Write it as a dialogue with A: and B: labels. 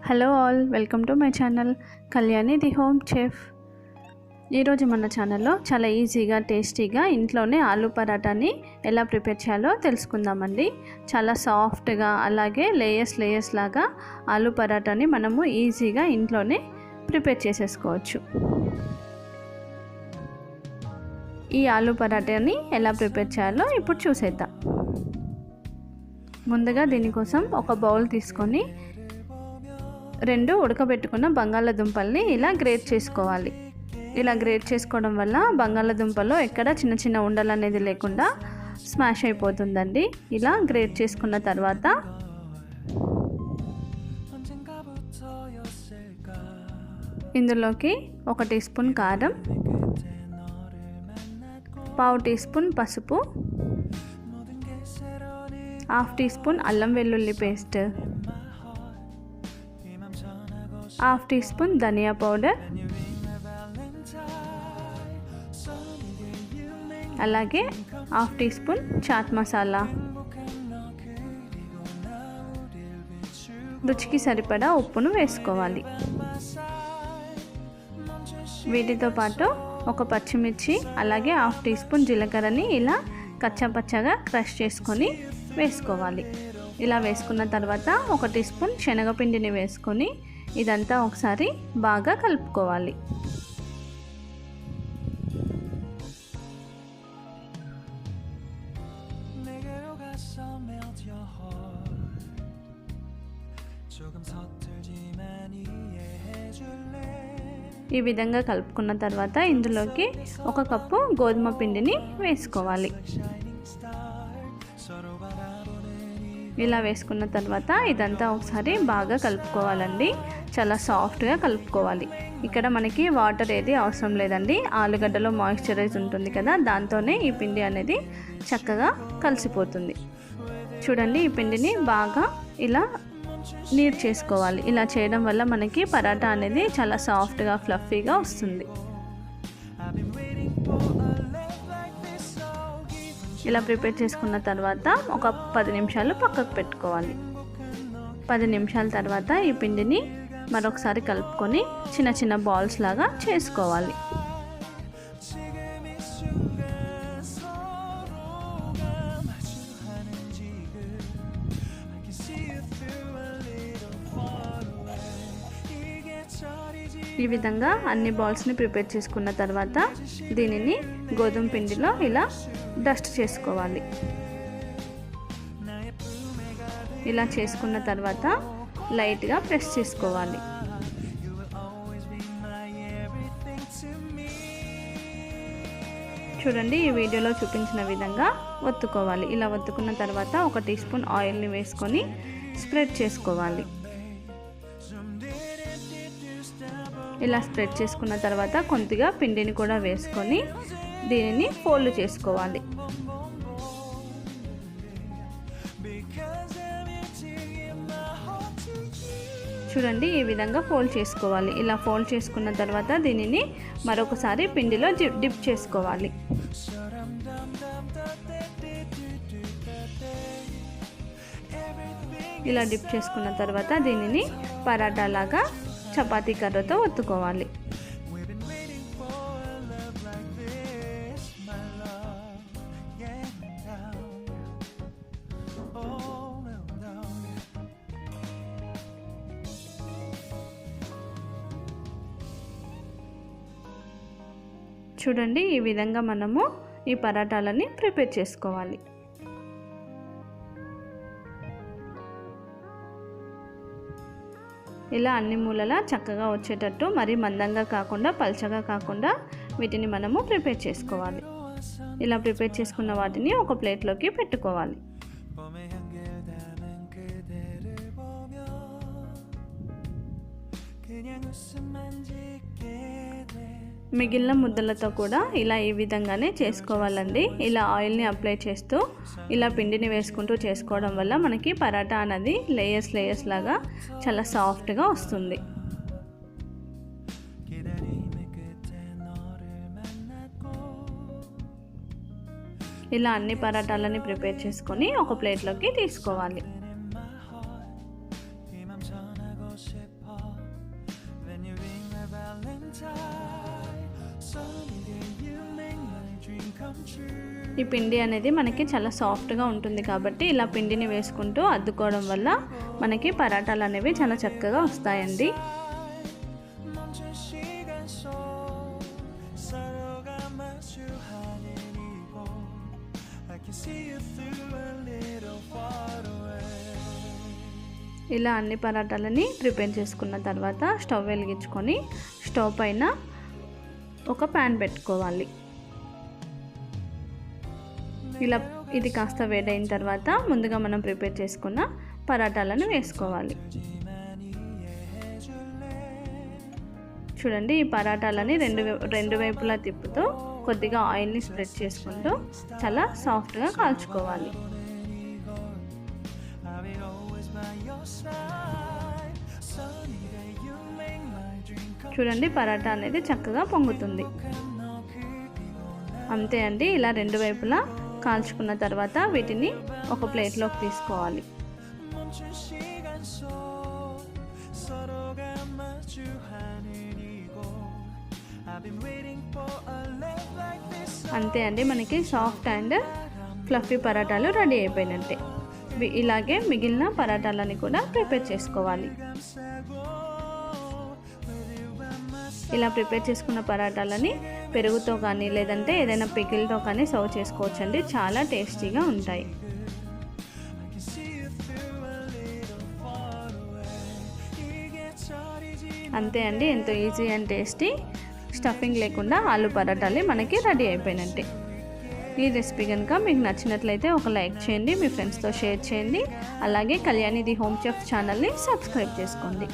A: Hello all, welcome to my channel Kalyani the home chef. ఈరోజు మన ఛానల్లో చాలా ఈజీగా టేస్టీగా ఇంట్లోనే ఆలూ పరాటాని ఎలా ప్రిపేర్ చేయాలో తెలుసుకుందామండి. చాలా సాఫ్ట్గా అలాగే లేయర్స్ లాగా ఆలూ పరాటాని మనము ఈజీగా ఇంట్లోనే ప్రిపేర్ చేసేసుకోవచ్చు. ఈ ఆలూ పరాటాని ఎలా ప్రిపేర్ చేయాలో ఇప్పుడు చూసేద్దాం. ముందుగా దీనికోసం ఒక బౌల్ తీసుకొని 2 ఉడకబెట్టుకున్న బంగాళాదుంపల్ని ఇలా గ్రేట్ చేసుకోవాలి. ఇలా గ్రేట్ చేసుకోవడం వల్ల బంగాళాదుంపలో ఎక్కడ చిన్న చిన్న ఉండలు అనేది లేకుండా స్మాష్ అయిపోతుందండి. ఇలా గ్రేట్ చేసుకున్న తర్వాత ఇందులోకి 1 టీ స్పూన్ కారం, 1/2 టీ స్పూన్ పసుపు, 1/2 టీ స్పూన్ అల్లం వెల్లుల్లి పేస్ట్, 1/2 టీ స్పూన్ ధనియా పౌడర్, అలాగే 1/2 టీ స్పూన్ చాట్ మసాలా, రుచికి సరిపడా ఉప్పును వేసుకోవాలి. వీటితో పాటు ఒక పచ్చిమిర్చి అలాగే 1/2 టీ స్పూన్ జీలకర్రని ఇలా కచ్చాపచ్చాగా క్రష్ చేసుకొని వేసుకోవాలి. ఇలా వేసుకున్న తర్వాత 1 టీ స్పూన్ శనగపిండిని వేసుకొని ఇదంతా ఒకసారి బాగా కలుపుకోవాలి. ఈ విధంగా కలుపుకున్న తర్వాత ఇందులోకి 1 కప్పు గోధుమ పిండిని వేసుకోవాలి. ఇలా వేసుకున్న తర్వాత ఇదంతా ఒకసారి బాగా కలుపుకోవాలండి. చాలా సాఫ్ట్గా కలుపుకోవాలి. ఇక్కడ మనకి వాటర్ ఏది అవసరం లేదండి. ఆలుగడ్డలో మాయిశ్చరైజ్ ఉంటుంది కదా, దాంతోనే ఈ పిండి అనేది చక్కగా కలిసిపోతుంది. చూడండి, ఈ పిండిని బాగా ఇలా నీట్ చేసుకోవాలి. ఇలా చేయడం వల్ల మనకి పరాటా అనేది చాలా సాఫ్ట్గా ఫ్లఫీగా వస్తుంది. ఇలా ప్రిపేర్ చేసుకున్న తర్వాత ఒక 10 నిమిషాలు పక్కకు పెట్టుకోవాలి. 10 నిమిషాల తర్వాత ఈ పిండిని మరొకసారి కలుపుకొని చిన్న చిన్న బాల్స్ లాగా చేసుకోవాలి. ఈ విధంగా అన్ని బాల్స్ని ప్రిపేర్ చేసుకున్న తర్వాత దీనిని గోధుమ పిండిలో ఇలా డస్ట్ చేసుకోవాలి. ఇలా చేసుకున్న తర్వాత లైట్గా ప్రెస్ చేసుకోవాలి. చూడండి, ఈ వీడియోలో చూపించిన విధంగా ఒత్తుకోవాలి. ఇలా ఒత్తుకున్న తర్వాత 1 టీ స్పూన్ ఆయిల్ని వేసుకొని స్ప్రెడ్ చేసుకోవాలి. ఇలా స్ప్రెడ్ చేసుకున్న తర్వాత కొద్దిగా పిండిని కూడా వేసుకొని దీనిని ఫోల్డ్ చేసుకోవాలి. చూడండి, ఈ విధంగా ఫోల్డ్ చేసుకోవాలి. ఇలా ఫోల్డ్ చేసుకున్న తర్వాత దీనిని మరొకసారి పిండిలో డిప్ చేసుకోవాలి. ఇలా డిప్ చేసుకున్న తర్వాత దీనిని పరాటా లాగా చపాతీ కర్రతో ఒత్తుకోవాలి. చూడండి, ఈ విధంగా మనము ఈ పరాటాలని ప్రిపేర్ చేసుకోవాలి. ఇలా అన్ని మూలలా చక్కగా వచ్చేటట్టు, మరి మందంగా కాకుండా పల్చగా కాకుండా వీటిని మనము ప్రిపేర్ చేసుకోవాలి. ఇలా ప్రిపేర్ చేసుకున్న వాటిని ఒక ప్లేట్లోకి పెట్టుకోవాలి. మిగిలిన ముద్దలతో కూడా ఇలా ఈ విధంగానే చేసుకోవాలండి. ఇలా ఆయిల్ని అప్లై చేస్తూ ఇలా పిండిని వేసుకుంటూ చేసుకోవడం వల్ల మనకి పరాటా అనేది లేయర్స్ లాగా చాలా సాఫ్ట్గా వస్తుంది. ఇలా అన్ని పరాటాలని ప్రిపేర్ చేసుకొని ఒక ప్లేట్లోకి తీసుకోవాలి. ఈ పిండి అనేది మనకి చాలా సాఫ్ట్గా ఉంటుంది కాబట్టి ఇలా పిండిని వేసుకుంటూ అద్దుకోవడం వల్ల మనకి పరాటాలు అనేవి చాలా చక్కగా వస్తాయండి. ఇలా అన్ని పరాటాలని ప్రిపేర్ చేసుకున్న తర్వాత స్టవ్ వెలిగించుకొని స్టవ్ పైన ఒక ప్యాన్ పెట్టుకోవాలి. ఇలా ఇది కాస్త వేడైన తర్వాత ముందుగా మనం ప్రిపేర్ చేసుకున్న పరాటాలను వేసుకోవాలి. చూడండి, ఈ పరాటాలని రెండు వైపులా తిప్పుతూ కొద్దిగా ఆయిల్ని స్ప్రెడ్ చేసుకుంటూ చాలా సాఫ్ట్గా కాల్చుకోవాలి. చూడండి, పరాటా అనేది చక్కగా పొంగుతుంది. అంతే అండి, ఇలా రెండు వైపులా కాల్చుకున్న తర్వాత వీటిని ఒక ప్లేట్లోకి తీసుకోవాలి. అంతే అండి, మనకి సాఫ్ట్ అండ్ ఫ్లఫీ పరాటాలు రెడీ అయిపోయినట్టే. ఇలాగే మిగిలిన పరాటాలని కూడా ప్రిపేర్ చేసుకోవాలి. ఇలా ప్రిపేర్ చేసుకున్న పరాటాలని పెరుగుతో కానీ లేదంటే ఏదైనా పికిల్తో కానీ సర్వ్ చేసుకోవచ్చండి. చాలా టేస్టీగా ఉంటాయి. అంతే అండి, ఎంతో ఈజీ అండ్ టేస్టీ స్టఫింగ్ లేకుండా ఆలు పరాటాలు మనకి రెడీ అయిపోయినట్టే. ఈ రెసిపీ కనుక మీకు నచ్చినట్లయితే ఒక లైక్ చేయండి, మీ ఫ్రెండ్స్తో షేర్ చేయండి. అలాగే కళ్యాణి ది హోమ్ చెఫ్ ఛానల్ని సబ్స్క్రైబ్ చేసుకోండి.